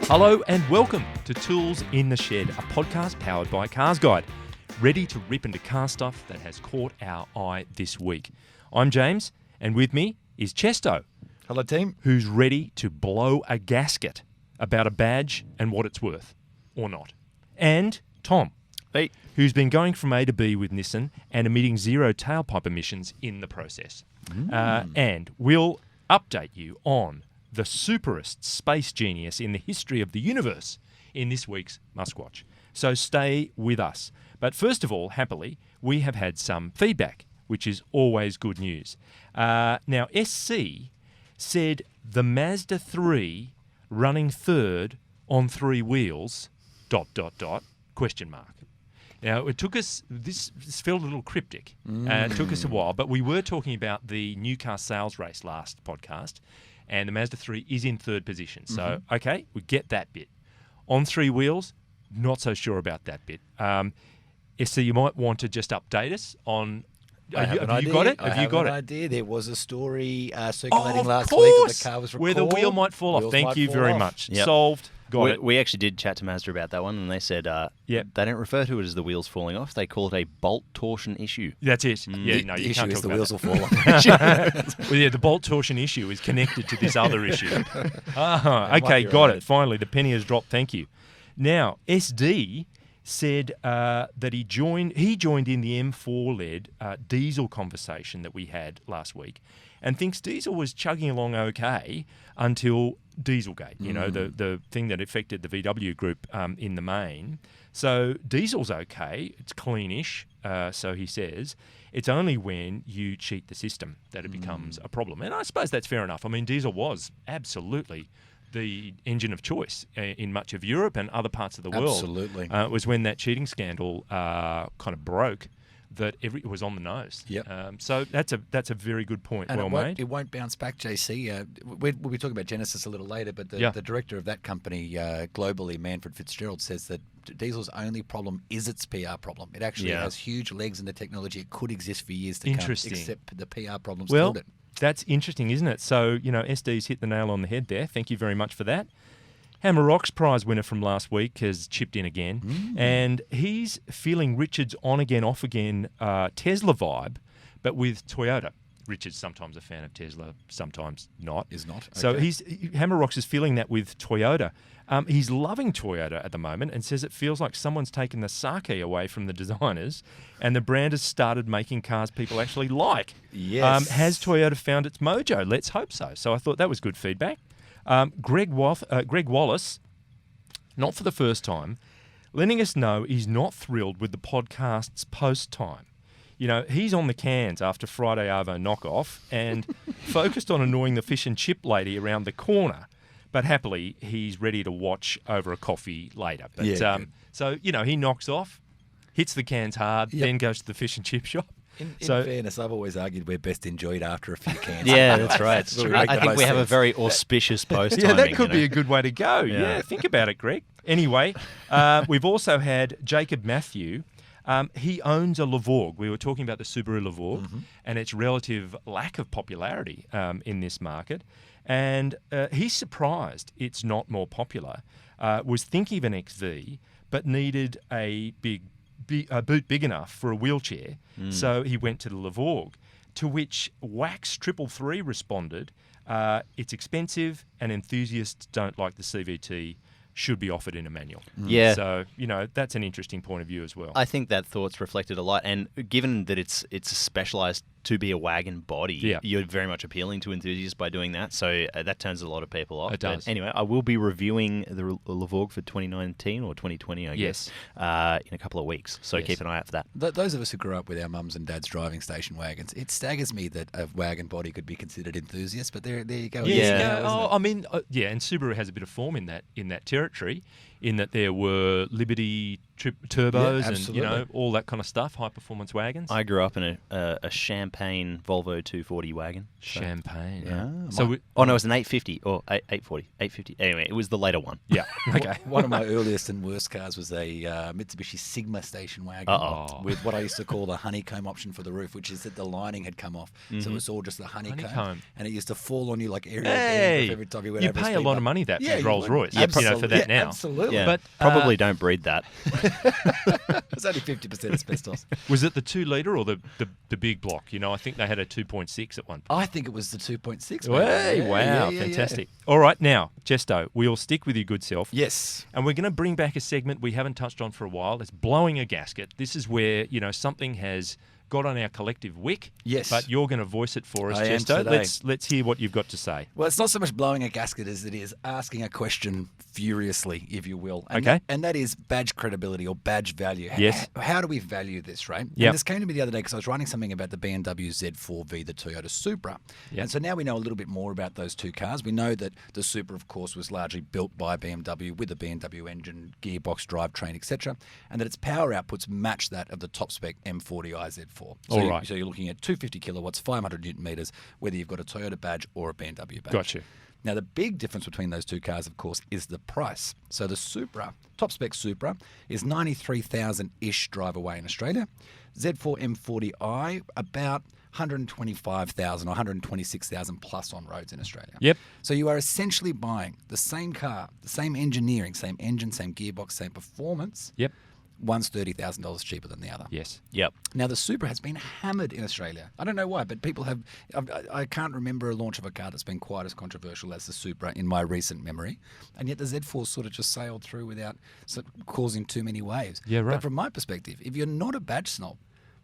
Hello and welcome to Tools in the Shed, a podcast powered by CarsGuide, ready to rip into car stuff that has caught our eye this week. I'm James, and with me is Chesto. Hello, team. Who's ready to blow a gasket about a badge and what it's worth, or not. And Tom, Hey. who's been going from A to B with Nissan and emitting zero tailpipe emissions in the process. And we'll update you on the superest space genius in the history of the universe in this week's MuskWatch. So stay with us. But first of all, happily, we have had some feedback, which is always good news. Now, SC said the Mazda 3 running third on three wheels, ... Now, it took us, this felt a little cryptic. It took us a while, but we were talking about the new car sales race last podcast, and the Mazda 3 is in third position. So, okay, we get that bit. On three wheels, not so sure about that bit. So you might want to just update us on... Have you got it? I have an idea. There was a story circulating last week that the car was recalled. Where the wheel might fall off. Thank you very much. Yep. Solved. Got it. We actually did chat to Mazda about that one, and they said they don't refer to it as the wheels falling off. They call it a bolt torsion issue. That's it. Yeah, no, you can't talk the about wheels that. will fall off. Well, yeah, the bolt torsion issue is connected to this other issue. Okay, got it. Finally, the penny has dropped. Thank you. Now, SD said that he joined in the M4-led diesel conversation that we had last week, and thinks diesel was chugging along okay until Dieselgate, you know, the thing that affected the VW group in the main. So diesel's okay, it's cleanish, so he says. It's only when you cheat the system that it becomes a problem. And I suppose that's fair enough. I mean, diesel was absolutely the engine of choice in much of Europe and other parts of the world. Absolutely. It was when that cheating scandal kind of broke that it was on the nose. Yep. So that's a very good point. And made. It won't bounce back, JC. We'll be talking about Genesis a little later, but the director of that company globally, Manfred Fitzgerald, says that diesel's only problem is its PR problem. It actually has huge legs in the technology. It could exist for years to come, except the PR problems killed it. That's interesting, isn't it? So, you know, SD's hit the nail on the head there. Thank you very much for that. Hammer Rock's prize winner from last week has chipped in again, and he's feeling Richard's on-again, off-again Tesla vibe, but with Toyota. Richard's sometimes a fan of Tesla, sometimes not. Is not. Okay. So Hammer Rocks is feeling that with Toyota. He's loving Toyota at the moment and says it feels like someone's taken the sake away from the designers and the brand has started making cars people actually like. Yes. Has Toyota found its mojo? Let's hope so. So I thought that was good feedback. Greg Wallace, not for the first time, letting us know he's not thrilled with the podcast's post time. You know, he's on the cans after Friday Arvo knockoff and focused on annoying the fish and chip lady around the corner. But happily, he's ready to watch over a coffee later. But so, you know, he knocks off, hits the cans hard, then goes to the fish and chip shop. In fairness, I've always argued we're best enjoyed after a few cans. Yeah, that's right. I think we have a very auspicious post Yeah, timing. that could be a good way to go. Yeah, think about it, Greg. Anyway, we've also had Jacob Matthew. He owns a Levorg. We were talking about the Subaru Levorg and its relative lack of popularity in this market. And he's surprised it's not more popular. Was thinking of an XV, but needed a boot big enough for a wheelchair. So he went to the Levorg, to which Wax 333 responded, it's expensive and enthusiasts don't like the CVT, should be offered in a manual. Yeah. So, you know, that's an interesting point of view as well. I think that thought's reflected a lot, and given that it's specialised to be a wagon body, you're very much appealing to enthusiasts by doing that, so that turns a lot of people off. It does. But anyway, I will be reviewing the Levorg for 2019 or 2020, I guess, in a couple of weeks, so keep an eye out for that. Those of us who grew up with our mums and dads driving station wagons, it staggers me that a wagon body could be considered enthusiast, but there you go. And Subaru has a bit of form in that territory. in that there were Liberty turbos and, absolutely. all that kind of stuff, high-performance wagons. I grew up in a Champagne Volvo 240 wagon. Champagne. Yeah. So it was an 850 or 840. Anyway, it was the later one. Yeah. Okay. One of my earliest and worst cars was a Mitsubishi Sigma station wagon with what I used to call the honeycomb option for the roof, which is that the lining had come off. So it was all just the honeycomb. And it used to fall on you like every time you went over. You pay a lot of money for Rolls Royce. Absolutely. For that now. Absolutely. Yeah. But probably don't breed that. It's only 50% asbestos. Was it the 2-litre or the big block? I think they had a 2.6 at one point. I think it was the 2.6. Hey, wow, fantastic. All right, now, Chesto, we'll stick with your good self. Yes. And we're going to bring back a segment we haven't touched on for a while. It's blowing a gasket. This is where, something has got on our collective wick. Yes. But you're going to voice it for us, I am Chesto. today. Let's hear what you've got to say. Well, it's not so much blowing a gasket as it is asking a question furiously, if you will. And Okay. and that is badge credibility or badge value. Yes. How do we value this, right? Yep. And this came to me the other day because I was writing something about the BMW Z4 v the Toyota Supra. Yep. And so now we know a little bit more about those two cars. We know that the Supra, of course, was largely built by BMW with a BMW engine, gearbox, drivetrain, etc., and that its power outputs match that of the top spec M40i Z4. All right. So you're looking at 250 kilowatts, 500 newton meters, whether you've got a Toyota badge or a BMW badge. Gotcha. Now, the big difference between those two cars, of course, is the price. So the Supra, top spec Supra, is 93,000-ish drive away in Australia. Z4 M40i, about 125,000 or 126,000 plus on roads in Australia. Yep. So you are essentially buying the same car, the same engineering, same engine, same gearbox, same performance. Yep. One's $30,000 cheaper than the other. Yes. Yep. Now, the Supra has been hammered in Australia. I don't know why, but people have... I can't remember a launch of a car that's been quite as controversial as the Supra in my recent memory. And yet the Z4 sort of just sailed through without causing too many waves. Yeah, right. But from my perspective, if you're not a badge snob,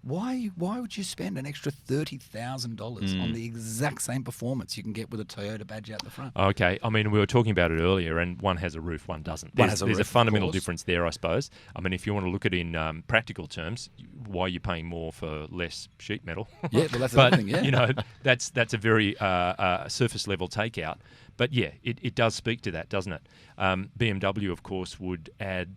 why would you spend an extra $30,000 on the exact same performance you can get with a Toyota badge out the front? Okay. I mean, we were talking about it earlier, and one has a roof, one doesn't. There's a fundamental difference there, I suppose. I mean, if you want to look at it in practical terms, why are you paying more for less sheet metal? Yeah, well, that's the thing, yeah. that's a very surface-level takeout. But, yeah, it does speak to that, doesn't it? BMW, of course, would add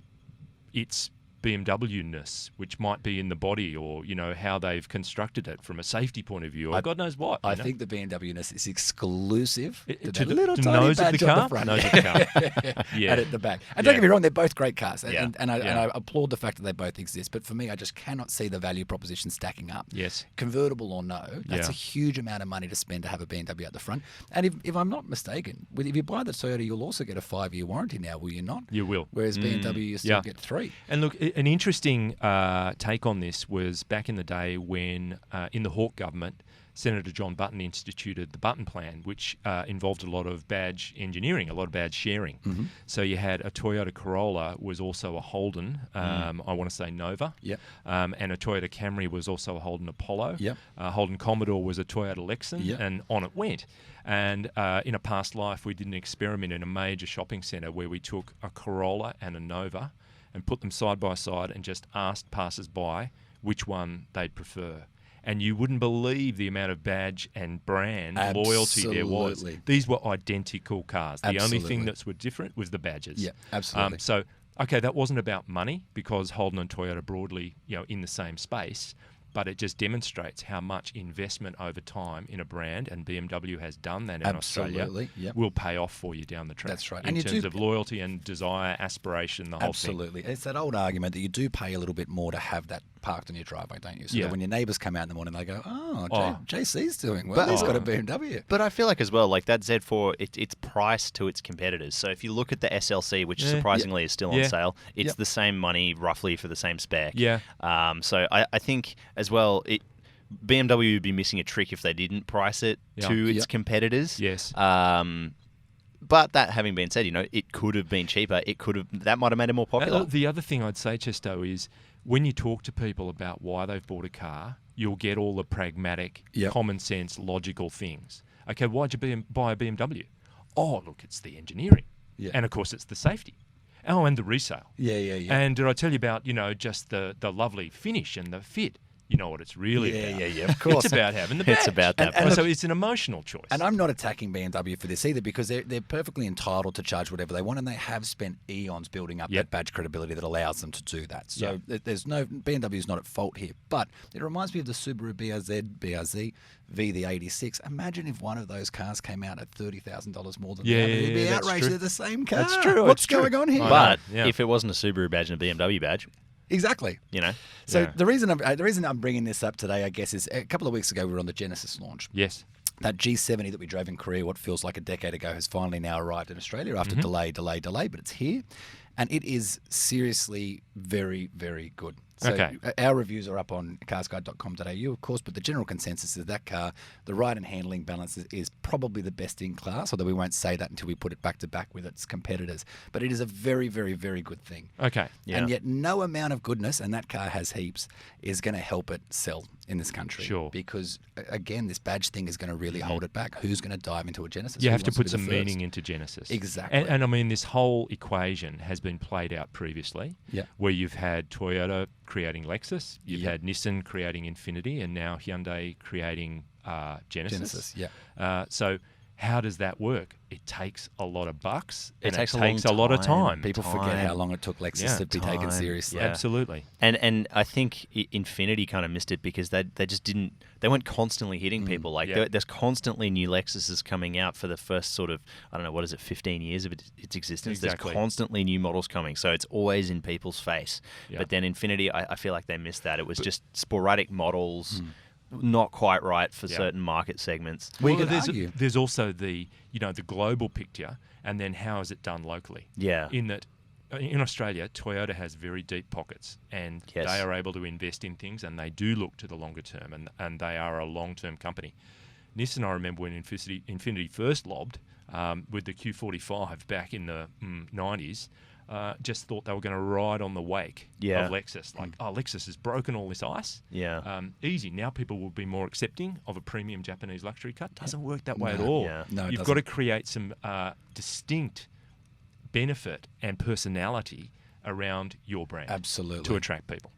its BMW-ness, which might be in the body or, how they've constructed it from a safety point of view or God knows what. I think the BMW-ness is exclusive to the little tiny nose of the badge on car. the front. Nose of the car. Yeah. And at the back. And don't get me wrong, they're both great cars. Yeah. And I applaud the fact that they both exist. But for me, I just cannot see the value proposition stacking up. Yes. Convertible or no, that's a huge amount of money to spend to have a BMW at the front. And if I'm not mistaken, if you buy the Toyota, you'll also get a 5-year warranty now, will you not? You will. Whereas BMW, you still get 3. And look, an interesting take on this was back in the day when, in the Hawke government, Senator John Button instituted the Button Plan, which involved a lot of badge engineering, a lot of badge sharing. Mm-hmm. So you had a Toyota Corolla was also a Holden, I want to say Nova, and a Toyota Camry was also a Holden Apollo. Yep. Holden Commodore was a Toyota Lexan, and on it went. And in a past life, we did an experiment in a major shopping centre where we took a Corolla and a Nova and put them side by side and just asked passers-by which one they'd prefer. And you wouldn't believe the amount of badge and brand loyalty there was. These were identical cars. The only thing that was different was the badges. Yeah, absolutely. So, okay, that wasn't about money because Holden and Toyota broadly, in the same space. But it just demonstrates how much investment over time in a brand, and BMW has done that in Australia, will pay off for you down the track. That's right. In terms of loyalty and desire, aspiration, the whole thing. Absolutely. It's that old argument that you do pay a little bit more to have that parked in your driveway, don't you? So that when your neighbours come out in the morning, they go, JC's doing well. He's got a BMW. But I feel like as well, like that Z4, it's priced to its competitors. So if you look at the SLC, which surprisingly is still on sale, it's the same money roughly for the same spec. Yeah. So I think as well, BMW would be missing a trick if they didn't price it to its competitors. Yes. But that having been said, it could have been cheaper. That might have made it more popular. The other thing I'd say, Chesto, is when you talk to people about why they've bought a car, you'll get all the pragmatic, common sense, logical things. Okay, why'd you buy a BMW? Oh, look, it's the engineering. Yeah. And, of course, it's the safety. Oh, and the resale. Yeah. And did I tell you about, just the lovely finish and the fit? you know what it's really about. Yeah, of course. It's about having the badge. It's about that. So it's an emotional choice. And I'm not attacking BMW for this either, because they're perfectly entitled to charge whatever they want, and they have spent eons building up that badge credibility that allows them to do that. So there's no BMW's not at fault here. But it reminds me of the Subaru BRZ V, the 86. Imagine if one of those cars came out at $30,000 more than the other. You'd be outraged. They're the same car. That's true. What's going on here? But if it wasn't a Subaru badge and a BMW badge, exactly. you know. So the reason I'm bringing this up today, I guess, is a couple of weeks ago we were on the Genesis launch. Yes. That G70 that we drove in Korea, what feels like a decade ago, has finally now arrived in Australia after delay, but it's here. And it is seriously very, very good. So our reviews are up on carsguide.com.au, of course, but the general consensus is that car, the ride and handling balance is probably the best in class, although we won't say that until we put it back to back with its competitors. But it is a very, very, very good thing. Okay. Yeah. And yet no amount of goodness, and that car has heaps, is going to help it sell in this country. Sure. Because, again, this badge thing is going to really hold it back. Who's going to dive into a Genesis? You Who have to wants put be some the first? meaning into Genesis. Exactly. And I mean, this whole equation has been played out previously, where you've had Toyota creating Lexus, you've had Nissan creating Infiniti, and now Hyundai creating Genesis. So how does that work? It takes a lot of bucks. It takes a lot of time. People forget how long it took Lexus to be taken seriously. Absolutely. And I think Infiniti kind of missed it because they just didn't. They weren't constantly hitting people. Like there's constantly new Lexuses coming out for the first sort of, I don't know, what is it, 15 years of its existence. Exactly. There's constantly new models coming, so it's always in people's face. Yeah. But then Infiniti, I feel like they missed that. It was just sporadic models. Not quite right for certain market segments. Well, there's also the global picture, and then how is it done locally? Yeah. In that, in Australia, Toyota has very deep pockets, and they are able to invest in things, and they do look to the longer term, and they are a long-term company. Nissan, I remember when Infiniti first lobbed with the Q45 back in the 90s. Just thought they were going to ride on the wake of Lexus. Like, Lexus has broken all this ice. Yeah. Easy. Now people will be more accepting of a premium Japanese luxury car. Doesn't work that way at all. Yeah. No, You've got to create some distinct benefit and personality around your brand. Absolutely. To attract people.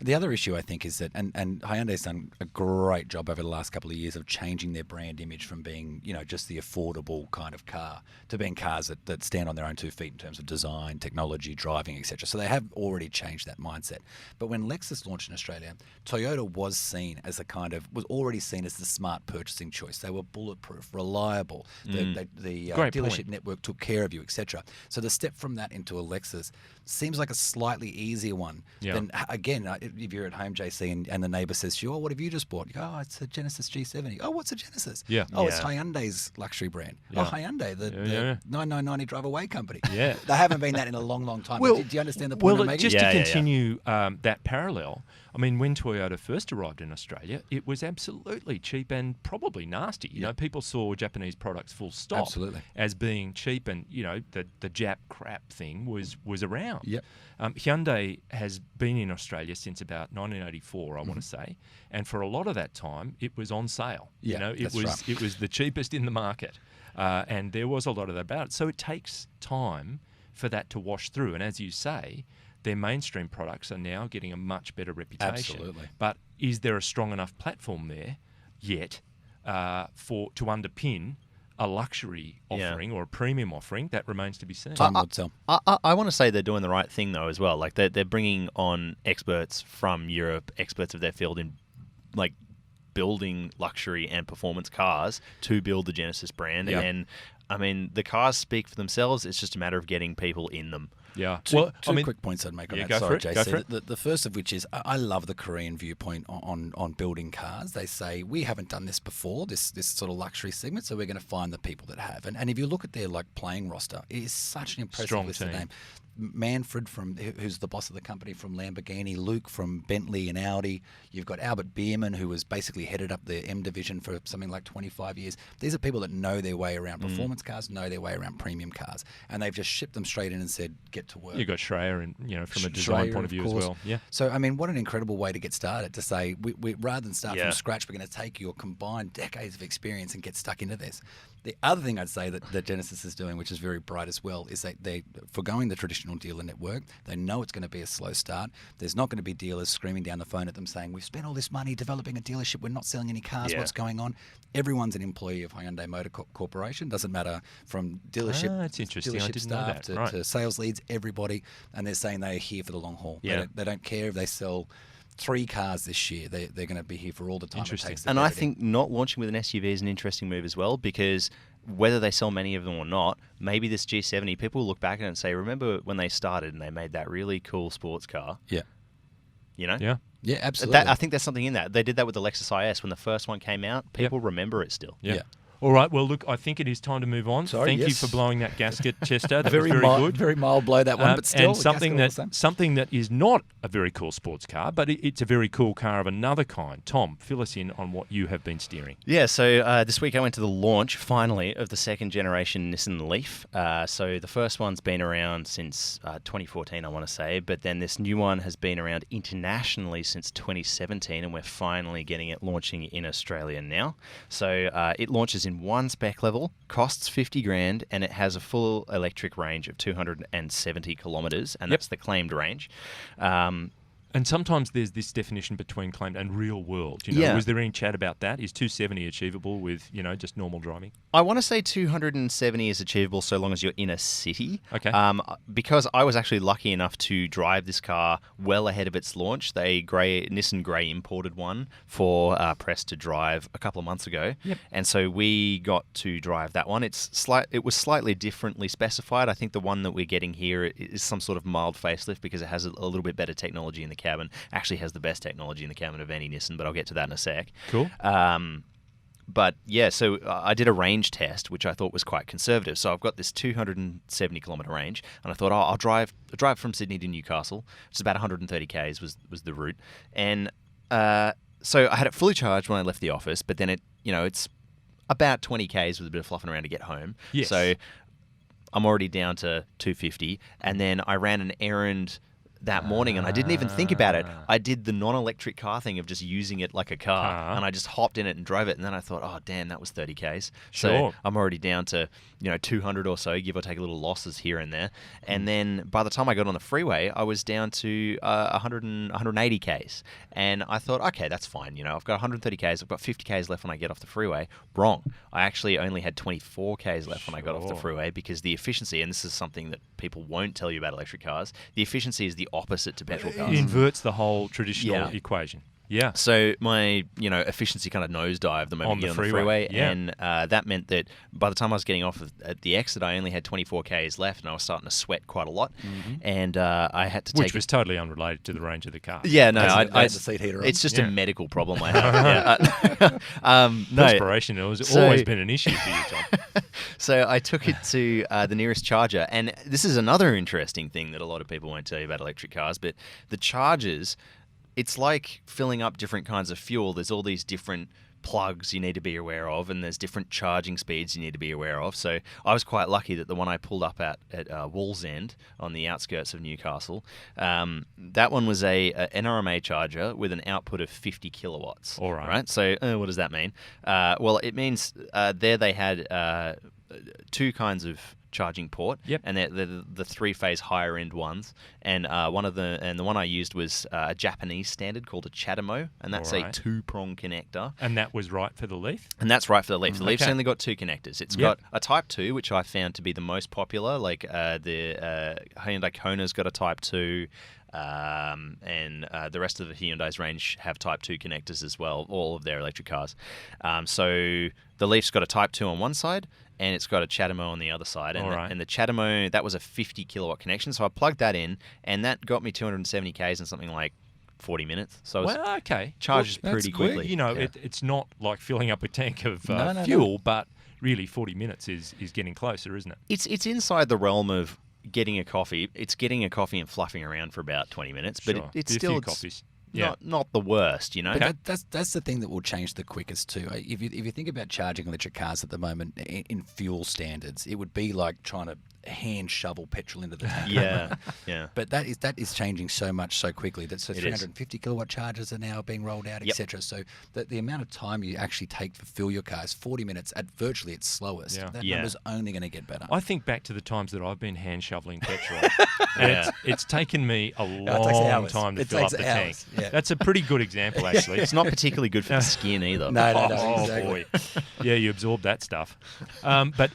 The other issue, I think, is that, and Hyundai's done a great job over the last couple of years of changing their brand image from being, just the affordable kind of car to being cars that stand on their own 2 feet in terms of design, technology, driving, etc. So they have already changed that mindset. But when Lexus launched in Australia, Toyota was already seen as the smart purchasing choice. They were bulletproof, reliable. The dealership network took care of you, etc. So the step from that into a Lexus seems like a slightly easier one than, again, if you're at home, JC, and the neighbour says to you, what have you just bought? You go, it's a Genesis G70. Oh, what's a Genesis? Yeah. Oh, it's Hyundai's luxury brand. Yeah. Oh, Hyundai, the 9990 drive away company. Yeah. They haven't been that in a long, long time. Well, do you understand the point I'm making? Just to continue that parallel, I mean, when Toyota first arrived in Australia, it was absolutely cheap and probably nasty. You know, people saw Japanese products full stop as being cheap, and, the Jap crap thing was around. Yep. Hyundai has been in Australia since about 1984, I want to say, and for a lot of that time, it was on sale. Yeah, it was the cheapest in the market, and there was a lot of that about it. So it takes time for that to wash through, and as you say, their mainstream products are now getting a much better reputation. Absolutely. But is there a strong enough platform there yet to underpin a luxury offering or a premium offering? That remains to be seen. Time will tell. I want to say they're doing the right thing, though, as well. Like, they're bringing on experts from Europe, experts of their field in, like, building luxury and performance cars to build the Genesis brand. Yeah. And, I mean, the cars speak for themselves. It's just a matter of getting people in them. Yeah. Two quick points I'd make on that. Go Sorry, for it. JC. Go for it. The first of which is I love the Korean viewpoint on building cars. They say, we haven't done this before, this sort of luxury segment, so we're going to find the people that have. And if you look at their playing roster, it is such an impressive list of names. Manfred, who's the boss of the company, from Lamborghini, Luke from Bentley and Audi. You've got Albert Bierman, who was basically headed up the M division for something like 25 years. These are people that know their way around performance performance cars know their way around premium cars, and they've just shipped them straight in and said, "Get to work." You got Schreier, and from a design point of view as well. Yeah. So I mean, what an incredible way to get started. To say, we rather than start from scratch, we're going to take your combined decades of experience and get stuck into this. The other thing I'd say that Genesis is doing, which is very bright as well, is that they're forgoing the traditional dealer network. They know it's going to be a slow start. There's not going to be dealers screaming down the phone at them saying, "We've spent all this money developing a dealership. We're not selling any cars. What's going on?" Everyone's an employee of Hyundai Motor Corporation. Doesn't matter from dealership, that's interesting. I dealership didn't know staff that. to sales leads, everybody. And they're saying they're here for the long haul. Yeah. They don't care if they sell 3 cars this year. They're going to be here for all the time it takes. And I think not launching with an SUV is an interesting move as well, because whether they sell many of them or not, maybe this G70, people will look back at it and say, remember when they started and they made that really cool sports car? Yeah. Yeah. Yeah, absolutely. I think there's something in that. They did that with the Lexus IS when the first one came out. People remember it still. Yeah. All right. Well, look, I think it is time to move on. Thank you for blowing that gasket, Chester. That was very good. Very mild blow, that one, but still. And something that is not a very cool sports car, but it's a very cool car of another kind. Tom, fill us in on what you have been steering. Yeah, so this week I went to the launch, finally, of the second generation Nissan Leaf. So the first one's been around since 2014, I want to say, but then this new one has been around internationally since 2017, and we're finally getting it launching in Australia now. So it launches in one spec level, costs 50 grand, and it has a full electric range of 270 kilometres, and that's the claimed range. And sometimes there's this definition between claimed and real world. Was there any chat about that? Is 270 achievable with, just normal driving? I want to say 270 is achievable so long as you're in a city. Okay. Because I was actually lucky enough to drive this car well ahead of its launch. Nissan Grey imported one for press to drive a couple of months ago. Yep. And so we got to drive that one. It was slightly differently specified. I think the one that we're getting here is some sort of mild facelift because it has a little bit better technology in the cabin. Actually has the best technology in the cabin of any Nissan, but I'll get to that in a sec. Cool. But yeah, so I did a range test, which I thought was quite conservative. So I've got this 270 kilometre range, and I thought, I'll drive from Sydney to Newcastle, which is about 130 k's was the route. And so I had it fully charged when I left the office, but then it's about 20 k's with a bit of fluffing around to get home. Yes. So I'm already down to 250, and then I ran an errand that morning, and I didn't even think about it. I did the non-electric car thing of just using it like a car, and I just hopped in it and drove it, and then I thought, oh, damn, that was 30 Ks. So I'm already down to 200 or so, give or take a little losses here and there. And then by the time I got on the freeway, I was down to 180 Ks. And I thought, okay, that's fine. I've got 130 Ks, I've got 50 Ks left when I get off the freeway. Wrong. I actually only had 24 Ks left when I got off the freeway, because the efficiency, and this is something that people won't tell you about electric cars, the efficiency is the opposite to petrol cars. It inverts the whole traditional equation. Yeah. So my, efficiency kind of nosedived the moment you get on the freeway. And that meant that by the time I was getting off at the exit, I only had 24 Ks left, and I was starting to sweat quite a lot. Mm-hmm. And I had to take... Which was totally unrelated to the range of the car. Yeah, no. I had the seat heater on. It's just a medical problem I have. No. Perspiration has always been an issue for you, Tom. So I took it to the nearest charger. And this is another interesting thing that a lot of people won't tell you about electric cars, but the chargers... It's like filling up different kinds of fuel. There's all these different plugs you need to be aware of, and there's different charging speeds you need to be aware of. So I was quite lucky that the one I pulled up at Wallsend on the outskirts of Newcastle, that one was a NRMA charger with an output of 50 kilowatts. All right. So what does that mean? Well, it means there they had two kinds of charging port, and they're the three-phase higher-end ones, and the one I used was a Japanese standard called a Chatamo, and that's a two-prong connector. And that was right for the Leaf? And that's right for the Leaf. The Leaf's only got two connectors. It's got a Type 2, which I found to be the most popular, like the Hyundai Kona's got a Type 2, and the rest of the Hyundai's range have Type 2 connectors as well, all of their electric cars. So the Leaf's got a Type 2 on one side, and it's got a Chatamo on the other side. And the Chatamo, that was a 50 kilowatt connection, so I plugged that in, and that got me 270 Ks in something like 40 minutes. So it charges pretty quickly. It's not like filling up a tank of fuel, but really 40 minutes is getting closer, isn't it? It's inside the realm of getting a coffee. It's getting a coffee and fluffing around for about 20 minutes, but it's still... coffees. not the worst, you know. But that's the thing that will change the quickest too. If you think about charging electric cars at the moment in fuel standards, it would be like trying to hand shovel petrol into the tank. Yeah. But that is changing so much so quickly that 350 kilowatt chargers are now being rolled out, etc. So that the amount of time you actually take to fill your car is 40 minutes at virtually its slowest. That number's only going to get better. I think back to the times that I've been hand shoveling petrol, and it's taken me a long time to fill up the tank. Yeah. That's a pretty good example, actually. It's not particularly good for the skin either. No, Oh exactly. boy, yeah, you absorb that stuff. But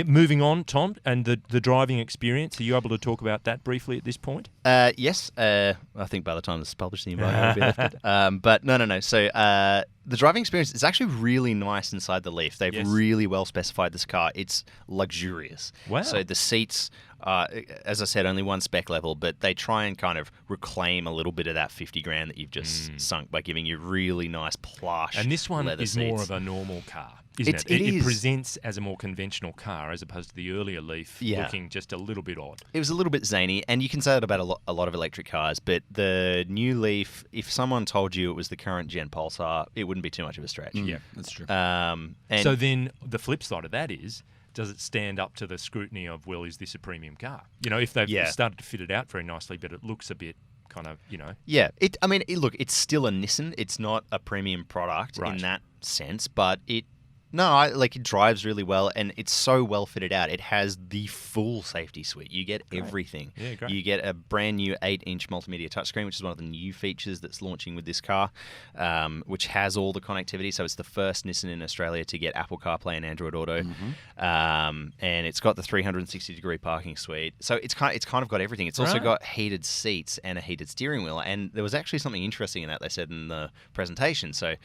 moving on, Tom, and the driving experience. Are you able to talk about that briefly at this point? Yes. I think by the time this is published, the invite will be lifted. But no. So the driving experience is actually really nice inside the Leaf. They've really well specified this car. It's luxurious. Wow. So the seats are, as I said, only one spec level, but they try and kind of reclaim a little bit of that 50 grand that you've just sunk by giving you really nice plush And this one leather is seats. more of a normal car, isn't it? It is. Presents as a more conventional car as opposed to the earlier Leaf looking just a little bit odd. It was a little bit zany, and you can say that about a lot of electric cars, but the new Leaf, if someone told you it was the current gen Pulsar, it wouldn't be too much of a stretch. Yeah, that's true. And so then the flip side of that is, does it stand up to the scrutiny of, well, is this a premium car? You know, if they've started to fit it out very nicely, but it looks a bit kind of, you know. Yeah. Look, it's still a Nissan. It's not a premium product in that sense, but it drives really well, and it's so well fitted out. It has the full safety suite. You get everything. Yeah, great. You get a brand new 8-inch multimedia touchscreen, which is one of the new features that's launching with this car, which has all the connectivity. So it's the first Nissan in Australia to get Apple CarPlay and Android Auto, and it's got the 360-degree parking suite. So it's kind of got everything. It's also got heated seats and a heated steering wheel. And there was actually something interesting in that they said in the presentation. So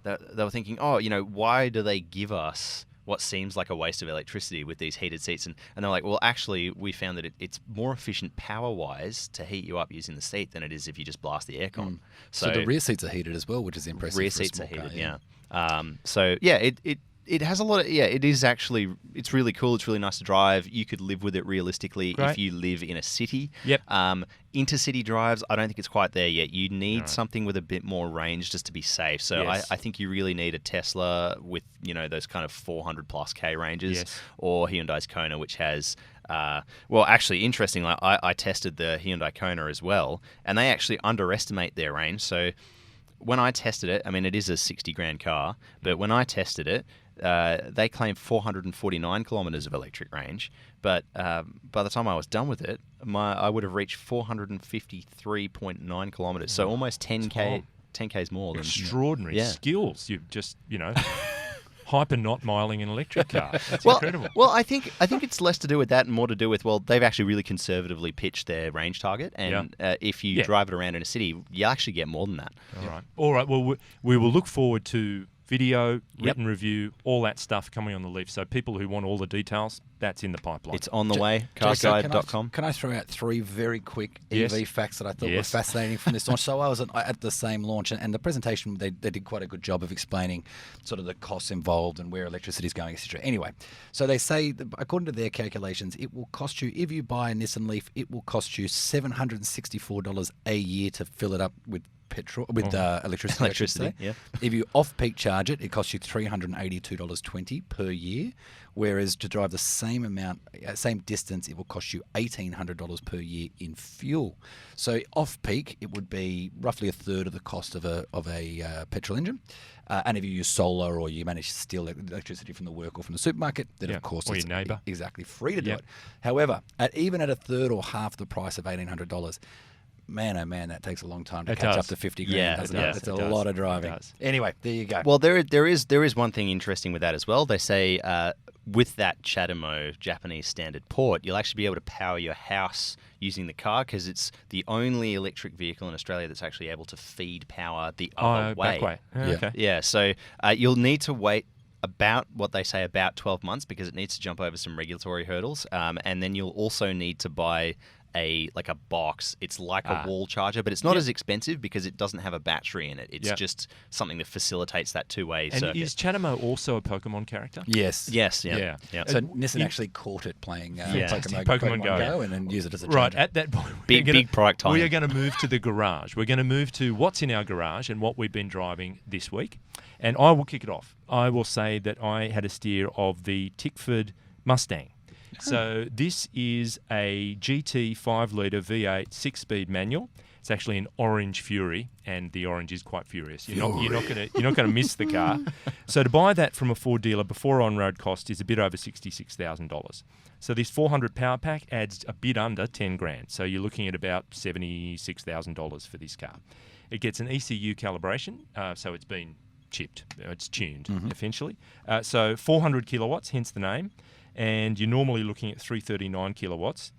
they were thinking, why do they give us what seems like a waste of electricity with these heated seats? And they're like, well, actually, we found that it's more efficient power-wise to heat you up using the seat than it is if you just blast the aircon. So the rear seats are heated as well, which is impressive. Rear seats are heated, It has a lot of, it is actually, it's really cool. It's really nice to drive. You could live with it realistically if you live in a city. Yep. Intercity drives, I don't think it's quite there yet. You need something with a bit more range just to be safe. So I think you really need a Tesla with, those kind of 400 plus K ranges, or Hyundai's Kona, which has, interestingly, I tested the Hyundai Kona as well, and they actually underestimate their range. So when I tested it, it is a 60 grand car, but when I tested it, they claimed 449 kilometres of electric range, but by the time I was done with it, I would have reached 453.9 kilometres, so almost 10Ks more than extraordinary skills. You've just hyper not miling an electric car. That's incredible. Well, I think it's less to do with that and more to do with, they've actually really conservatively pitched their range target, and if you drive it around in a city, you actually get more than that. All right. Well, we will look forward to video, written review, all that stuff coming on the Leaf. So people who want all the details, that's in the pipeline. It's on the way, CarsGuide.com. Can I throw out 3 very quick EV facts that I thought were fascinating from this launch? So I was at the same launch, and the presentation, they did quite a good job of explaining sort of the costs involved and where electricity is going, etc. Anyway, so they say, according to their calculations, it will cost you, if you buy a Nissan Leaf, it will cost you $764 a year to fill it up with petrol, with electricity. If you off-peak charge it, it costs you $382.20 per year, whereas to drive the same distance, it will cost you $1,800 per year in fuel. So off-peak, it would be roughly a third of the cost of a petrol engine. And if you use solar or you manage to steal electricity from the work or from the supermarket, then of course or it's your neighbour. Exactly free to do it. However, even at a third or half the price of $1,800, man, oh man, that takes a long time to catch up to 50 grand. Doesn't it? It's a lot of driving. Anyway, there you go. Well, there is one thing interesting with that as well. They say with that CHAdeMO Japanese standard port, you'll actually be able to power your house using the car, because it's the only electric vehicle in Australia that's actually able to feed power the other way. Back way. Okay. Yeah, so you'll need to wait about 12 months, because it needs to jump over some regulatory hurdles, and then you'll also need to buy a box. It's like a wall charger, but it's not as expensive because it doesn't have a battery in it. It's just something that facilitates that two-way circuit. And is Chanamo also a Pokemon character? Yes. Yes. Yeah. So Nissan actually caught it playing Pokemon Go and then use it as a charger. Right, charger. at that point, big product time. We are going to move to the garage. We're going to move to what's in our garage and what we've been driving this week. And I will kick it off. I will say that I had a steer of the Tickford Mustang. So this is a GT 5-litre V8 6-speed manual. It's actually an orange Fury, and the orange is quite furious. You're not going to miss the car. So to buy that from a Ford dealer before on-road cost is a bit over $66,000. So this 400 power pack adds a bit under 10 grand. So you're looking at about $76,000 for this car. It gets an ECU calibration, so it's been chipped. It's tuned, essentially. So 400 kilowatts, hence the name. And you're normally looking at 339 kilowatts.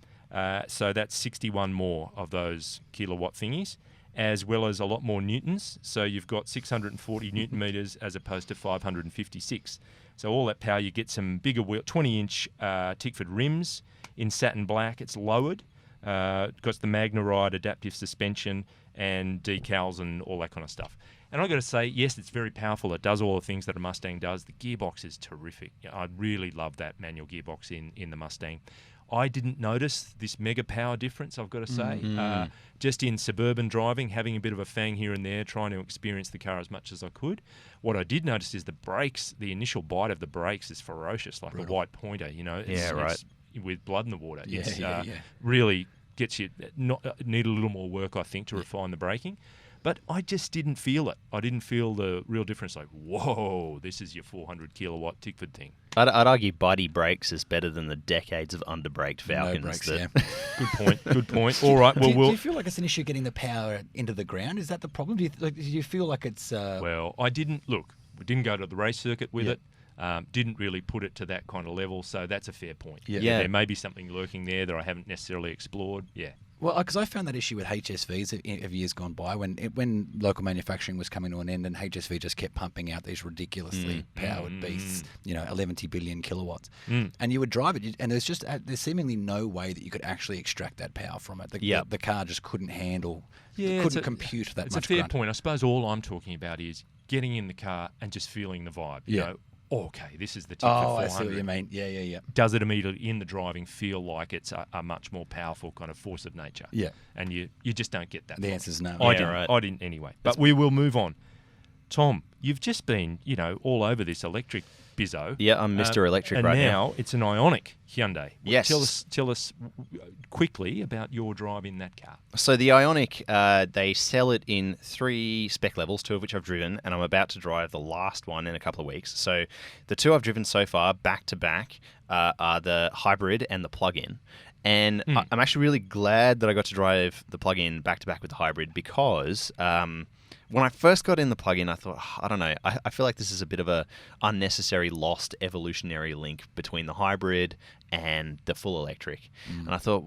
So that's 61 more of those kilowatt thingies, as well as a lot more newtons. So you've got 640 newton meters as opposed to 556. So all that power, you get some bigger wheel, 20-inch Tickford rims in satin black. It's lowered. It's got the MagnaRide adaptive suspension and decals and all that kind of stuff. And I've got to say, yes, it's very powerful. It does all the things that a Mustang does. The gearbox is terrific. I really love that manual gearbox in the Mustang. I didn't notice this mega power difference, I've got to say. Just in suburban driving, having a bit of a fang here and there, trying to experience the car as much as I could. What I did notice is the brakes, the initial bite of the brakes is ferocious, like a white pointer, you know. It's with blood in the water. Really gets you, need a little more work, I think, to refine the braking. But I just didn't feel it. I didn't feel the real difference. Like, whoa, this is your 400 kilowatt Tickford thing. I'd argue Buddy brakes is better than the decades of underbraked Falcons. No brakes, yeah. Good point. All right. Well, do you feel like it's an issue getting the power into the ground? Is that the problem? Do you feel like it's... Well, I didn't... Look, we didn't go to the race circuit with it. Didn't really put it to that kind of level, so that's a fair point. Yeah. There may be something lurking there that I haven't necessarily explored. Yeah. Well, because I found that issue with HSVs of years gone by when local manufacturing was coming to an end and HSV just kept pumping out these ridiculously powered beasts, 11 billion kilowatts. And you would drive it, and there's seemingly no way that you could actually extract that power from it. The car just couldn't handle, couldn't compute that much. It's a fair grunt. point. I suppose all I'm talking about is getting in the car and just feeling the vibe. You know, okay, this is the Tickford 400. I see what you mean. Yeah. Does it immediately in the driving feel like it's a much more powerful kind of force of nature? Yeah. And you just don't get that. The answer is no. I didn't anyway. But we will move on. Tom, you've just been, all over this electric bizzo. Yeah, I'm Mr. Electric right now. And now it's an Ioniq Hyundai. Yes. Tell us quickly about your drive in that car. So the Ioniq, they sell it in 3 spec levels, 2 of which I've driven, and I'm about to drive the last one in a couple of weeks. So the 2 I've driven so far, back to back, are the hybrid and the plug-in. And I'm actually really glad that I got to drive the plug-in back to back with the hybrid because... when I first got in the plug-in, I thought, I don't know, I feel like this is a bit of a unnecessary lost evolutionary link between the hybrid and the full electric. And I thought,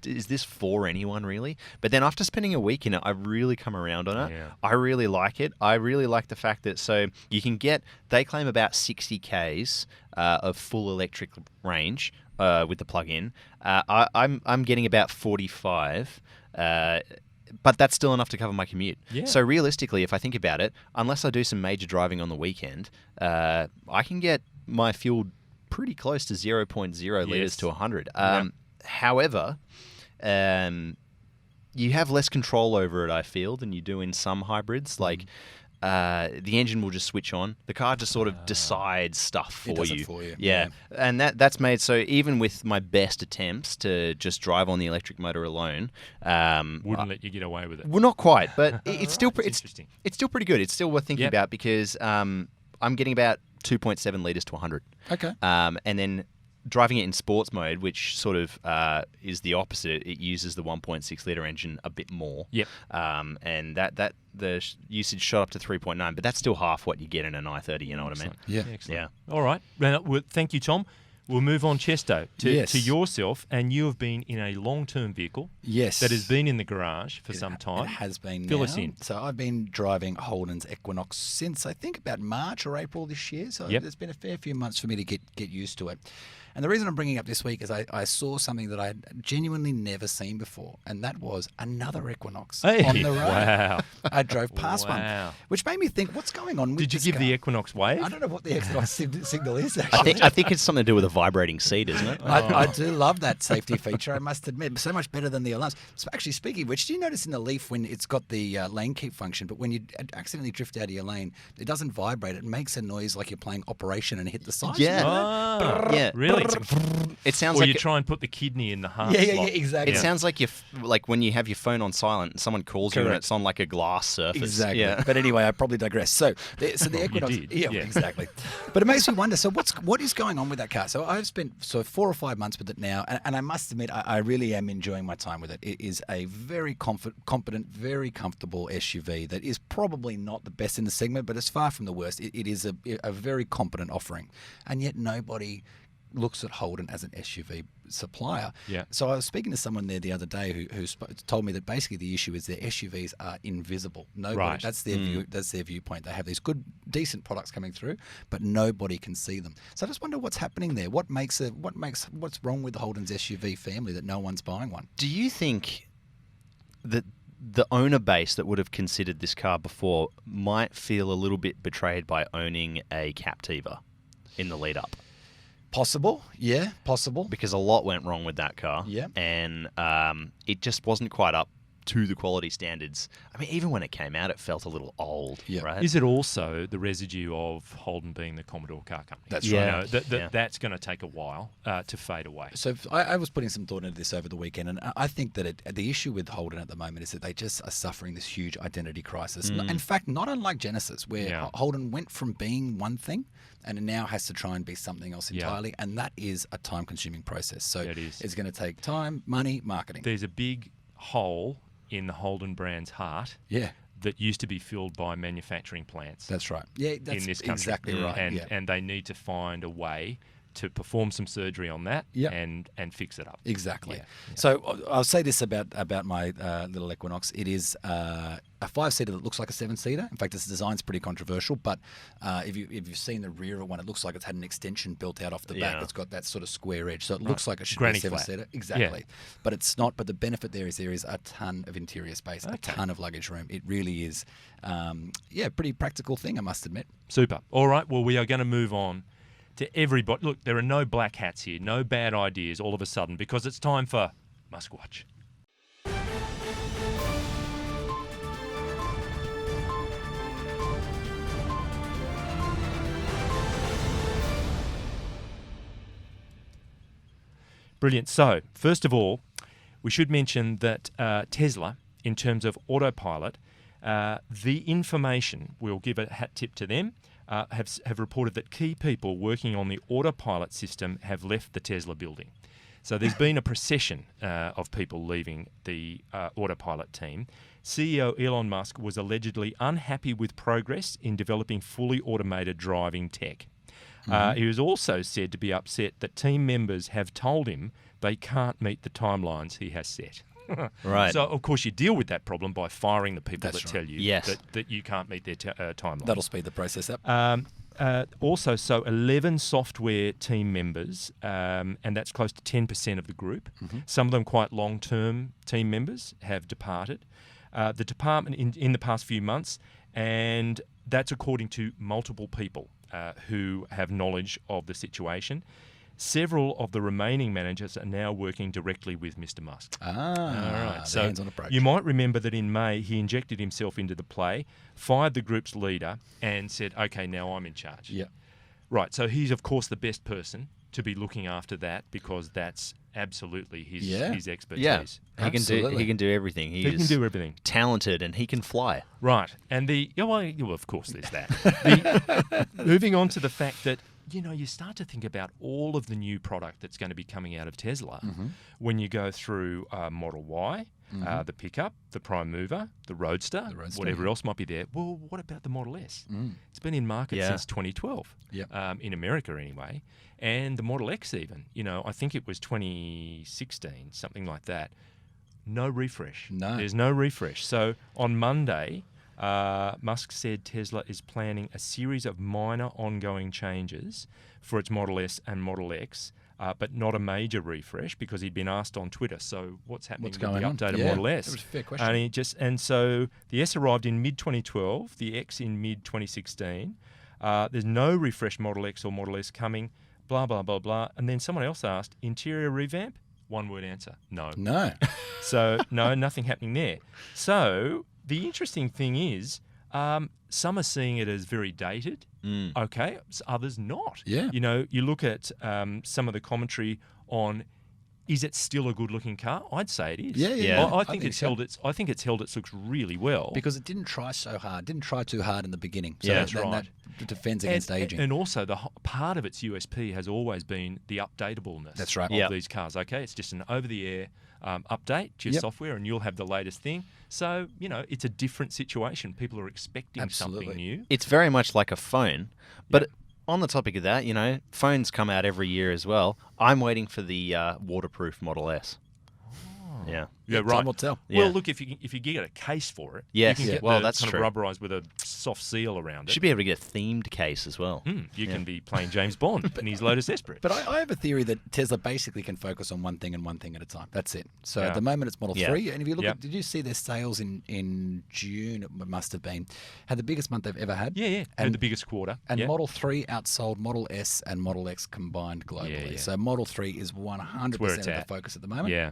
is this for anyone really? But then after spending a week in it, I've really come around on it. Yeah. I really like it. I really like the fact that, so you can get, they claim about 60 Ks of full electric range with the plug-in. I'm getting about 45 but that's still enough to cover my commute. Yeah. So realistically, if I think about it, unless I do some major driving on the weekend, I can get my fuel pretty close to 0.0 litres to 100. However, you have less control over it, I feel, than you do in some hybrids. Like, the engine will just switch on. The car just sort of decides stuff for you. It does it for you. Yeah. And that's made so even with my best attempts to just drive on the electric motor alone, wouldn't let you get away with it. Well, not quite, but it's still interesting. It's still pretty good. It's still worth thinking about because I'm getting about 2.7 litres to 100. Okay. And then driving it in sports mode, which sort of is the opposite, it uses the 1.6 litre engine a bit more. Yep. And that the usage shot up to 3.9, but that's still half what you get in an i30. You know what I mean? Yeah. Excellent. Yeah. All right. Well, thank you, Tom. We'll move on, Chesto, Yes. to yourself, and you have been in a long-term vehicle Yes. that has been in the garage for some time. It has been Fill now. us in. So I've been driving Holden's Equinox since I think about March or April this year. So Yep. There's been a fair few months for me to get used to it. And the reason I'm bringing it up this week is I saw something that I had genuinely never seen before, and that was another Equinox Hey, on the road. wow. I drove past Wow. one, which made me think, what's going on with Did you this give car? the Equinox wave? I don't know what the Equinox signal is, actually. I think it's something to do with a vibrating seat, isn't it? I do love that safety feature, I must admit. So much better than the alarms. So actually, speaking of which, do you notice in the Leaf when it's got the lane keep function, but when you accidentally drift out of your lane, it doesn't vibrate. It makes a noise like you're playing Operation and hit the side. Yeah. Ah, Yeah. really? It sounds Or like you try and put the kidney in the heart Yeah, slot. exactly. it sounds like like when you have your phone on silent and someone calls you and Correct. it's on like a glass surface. Exactly. Yeah. But anyway, I probably digress. So the Equinox. did, Yeah, yeah. exactly. But it makes me wonder. So what is going on with that car? So I've spent 4 or 5 months with it now, and I must admit I really am enjoying my time with it. It is a very competent, very comfortable SUV that is probably not the best in the segment, but it's far from the worst. It is a very competent offering, and yet nobody looks at Holden as an SUV supplier. Yeah. So I was speaking to someone there the other day who told me that basically the issue is their SUVs are invisible. Nobody. Right. That's their view. That's their viewpoint. They have these good, decent products coming through, but nobody can see them. So I just wonder what's happening there. What's wrong with Holden's SUV family that no one's buying one? Do you think that the owner base that would have considered this car before might feel a little bit betrayed by owning a Captiva in the lead up? Possible. Yeah, possible. Because a lot went wrong with that car. Yeah. And it just wasn't quite up to the quality standards. I mean, even when it came out, it felt a little old, Yeah. right? Is it also the residue of Holden being the Commodore car company? That's You right. know, Yeah. That's going to take a while to fade away. So I was putting some thought into this over the weekend, and I think that the issue with Holden at the moment is that they just are suffering this huge identity crisis. In fact, not unlike Genesis, where Yeah. Holden went from being one thing and it now has to try and be something else Yeah. entirely, and that is a time-consuming process. So It is. it's going to take time, money, marketing. There's a big hole in the Holden brand's heart Yeah, that used to be filled by manufacturing plants that's right. Yeah, that's in this country. exactly right. And, yeah. and they need to find a way to perform some surgery on that Yeah. and fix it up. Exactly. Yeah. So I'll say this about my little Equinox. It is a 5-seater that looks like a 7-seater. In fact, its design's pretty controversial. But if you've seen the rear of one, it looks like it's had an extension built out off the back. Yeah. It's got that sort of square edge, so it looks like it should Granny be a flat. 7-seater. Exactly. But it's not. But the benefit there is a ton of interior space, a ton of luggage room. It really is, pretty practical thing, I must admit. Super. All right. Well, we are going to move on to everybody. Look, there are no black hats here, no bad ideas all of a sudden, because it's time for MuskWatch. Brilliant. So, first of all, we should mention that Tesla, in terms of Autopilot, the information, we'll give a hat tip to them, have reported that key people working on the Autopilot system have left the Tesla building. So there's been a procession of people leaving the Autopilot team. CEO Elon Musk was allegedly unhappy with progress in developing fully automated driving tech. He was also said to be upset that team members have told him they can't meet the timelines he has set. Right. So, of course, you deal with that problem by firing the people That's that right. tell you Yes. that you can't meet their timeline. That'll speed the process up. Also, so 11 software team members, and that's close to 10% of the group. Some of them quite long-term team members have departed. The department in the past few months, and that's according to multiple people who have knowledge of the situation. Several of the remaining managers are now working directly with Mr. Musk. All right. The So hands-on approach. you might remember that in May he injected himself into the play, fired the group's leader, and said, "Okay, now I'm in charge." Yeah. Right. So he's of course the best person to be looking after that because that's absolutely his expertise. Yeah. Absolutely. He can do everything. He can do everything. Talented and he can fly. Right. And well, of course there's that. Moving on to the fact that you start to think about all of the new product that's going to be coming out of Tesla when you go through Model Y, the pickup, the Prime Mover, the Roadster, whatever else might be there. Well, what about the Model S? It's been in market since 2012, in America anyway, and the Model X even. I think it was 2016, something like that. No refresh. No. There's no refresh. So on Monday, Musk said Tesla is planning a series of minor ongoing changes for its Model S and Model X, but not a major refresh, because he'd been asked on Twitter, so what's happening with the updated Model S? That was a fair question. And so the S arrived in mid-2012, the X in mid-2016. There's no refresh Model X or Model S coming, blah, blah, blah, blah. And then someone else asked, interior revamp? One-word answer, no. No. So, no, nothing happening there. So the interesting thing is, some are seeing it as very dated. Okay, others not. Yeah. You look at some of the commentary on, is it still a good-looking car? I'd say it is. Yeah. I think it's held its looks really well, because it didn't try so hard. Didn't try too hard in the beginning. So that's right. That defends against aging. And also, part of its USP has always been the updatableness. That's right. Of these cars. Okay, it's just an over-the-air update to your software, and you'll have the latest thing. So it's a different situation. People are expecting something new. It's very much like a phone, but. On the topic of that, phones come out every year as well. I'm waiting for the waterproof Model S. Yeah. Yeah, right. Time will tell. Well, Yeah. look, if you get a case for it, Yes. you can get Well, the that's kind true. of rubberized with a soft seal around it. Should be able to get a themed case as well. You can be playing James Bond in his Lotus Esprit. But I have a theory that Tesla basically can focus on one thing and one thing at a time. That's it. So at the moment it's Model 3. And if you look at, did you see their sales in June, it must have been, had the biggest month they've ever had. Yeah. And the biggest quarter. And Model 3 outsold Model S and Model X combined globally. Yeah. So Model 3 is 100% of the focus at the moment. Yeah.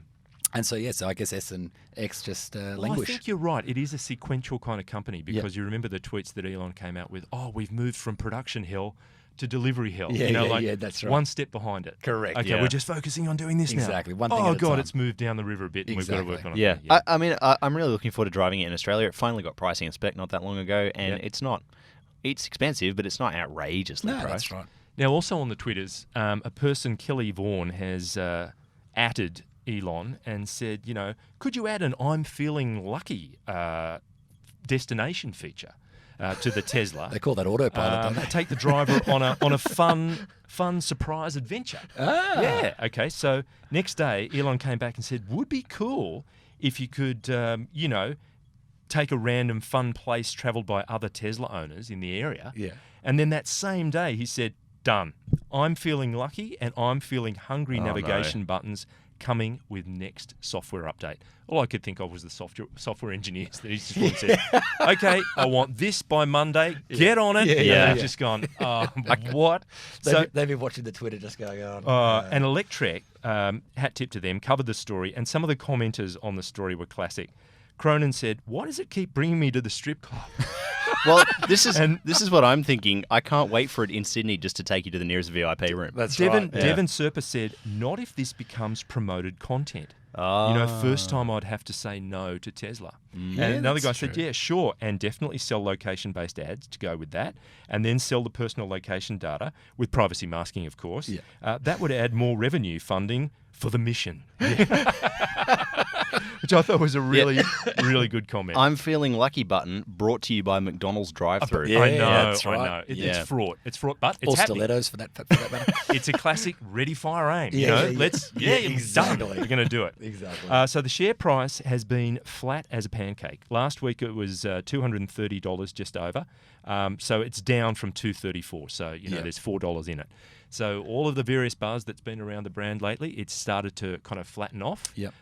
And so, so I guess S and X just Well, languish. I think you're right. It is a sequential kind of company, because you remember the tweets that Elon came out with, we've moved from production hell to delivery hell. Yeah, that's right. One step behind it. Correct. Okay, we're just focusing on doing this now. Exactly. One thing at a God, time. it's moved down the river a bit, and we've got to work on it. Yeah. I mean, I'm really looking forward to driving it in Australia. It finally got pricing and spec not that long ago, and it's expensive, but it's not outrageously priced. That's right. Now, also on the Twitters, a person, Kelly Vaughan, has atted Elon and said, could you add an I'm feeling lucky destination feature to the Tesla? They call that Autopilot, don't they? Take the driver on a fun surprise adventure. Yeah. Okay. So next day, Elon came back and said, would be cool if you could, take a random fun place travelled by other Tesla owners in the area. Yeah. And then that same day, he said, done. I'm feeling lucky and I'm feeling hungry navigation buttons coming with next software update. All I could think of was the software engineers that he's just said, okay, I want this by Monday. Get on it. I've just gone, what? They've been watching the Twitter just going on. And Electrek, hat tip to them, covered the story, and some of the commenters on the story were classic. Cronin said, why does it keep bringing me to the strip club? Well, this is what I'm thinking. I can't wait for it in Sydney just to take you to the nearest VIP room. That's right. Yeah. Devon Serpa said, not if this becomes promoted content. First time I'd have to say no to Tesla. And another guy said, yeah, sure, and definitely sell location-based ads to go with that, and then sell the personal location data with privacy masking, of course. Yeah. That would add more revenue funding for the mission. Which I thought was a really good comment. I'm feeling lucky button brought to you by McDonald's drive-thru. I know, that's right. I know. It's fraught. It's fraught, but it's or happening. stilettos for that matter. It's a classic ready, fire, aim. Exactly. Done. We're going to do it. Exactly. So the share price has been flat as a pancake. Last week it was $230 just over. So it's down from $234. So, there's $4 in it. So all of the various buzz that's been around the brand lately, it's started to kind of flatten off. Yep.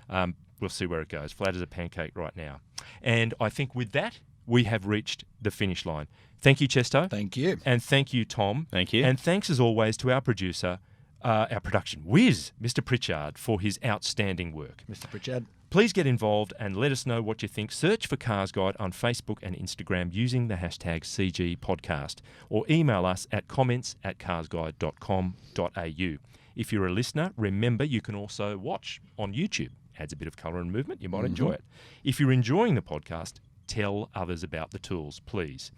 We'll see where it goes. Flat as a pancake right now. And I think with that, we have reached the finish line. Thank you, Chesto. Thank you. And thank you, Tom. Thank you. And thanks, as always, to our producer, our production whiz, Mr. Pritchard, for his outstanding work. Mr. Pritchard. Please get involved and let us know what you think. Search for CarsGuide on Facebook and Instagram using the hashtag CGPodcast, or email us at comments@carsguide.com.au. If you're a listener, remember you can also watch on YouTube. Adds a bit of colour and movement. You might enjoy it. If you're enjoying the podcast, tell others about the tools, please.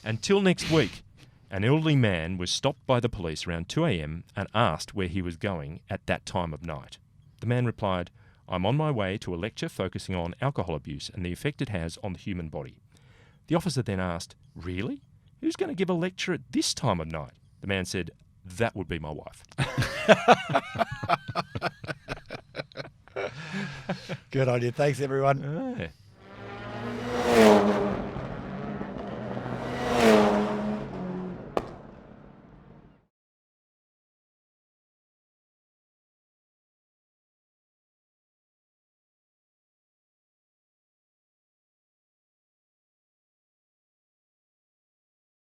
Until next week, An elderly man was stopped by the police around 2 a.m. and asked where he was going at that time of night. The man replied, "I'm on my way to a lecture focusing on alcohol abuse and the effect it has on the human body." The officer then asked, "Really? Who's going to give a lecture at this time of night?" The man said, "That would be my wife." Good on you. Thanks, everyone.